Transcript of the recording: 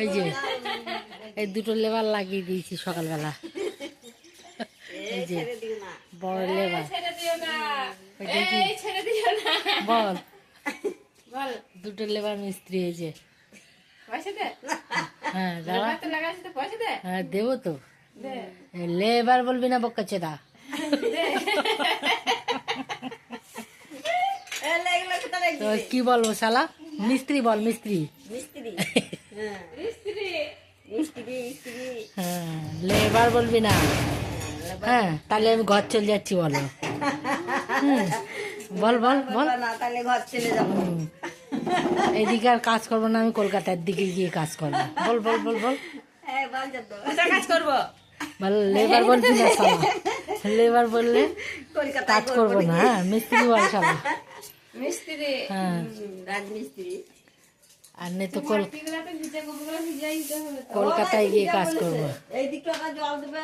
এই যে এই দুটো লেবার লাগিয়ে দিয়েছি সকালবেলা। এই যে বড় লেবার বল দুটো লেবার মিস্ত্রি এই যে। হ্যাঁ দাদা হ্যাঁ দেবো তো। লেবার বলবি না বক্কাচ্ছে দা। তো কি বলবো শালা? মিস্ত্রি বল মিস্ত্রি। হ্যাঁ লেবার বলবি না। হ্যাঁ তাহলে আমি ঘর চলে যাচ্ছি বলো। বল বল বল এইদিকে আর কাজ করবো না, আমি কলকাতার দিকে গিয়ে কাজ করবো। বল বল বল বল কাজ করবো। বল লেবার বলবি না শালা। লেবার বললে কাজ করবো না। হ্যাঁ মিস্ত্রি বল শালা। মিস্ত্রি হ্যাঁ রাজমিস্ত্রি। আর নেই তো কলকাতায় গিয়ে কাজ করবো। এই দিকটা জল দেবে।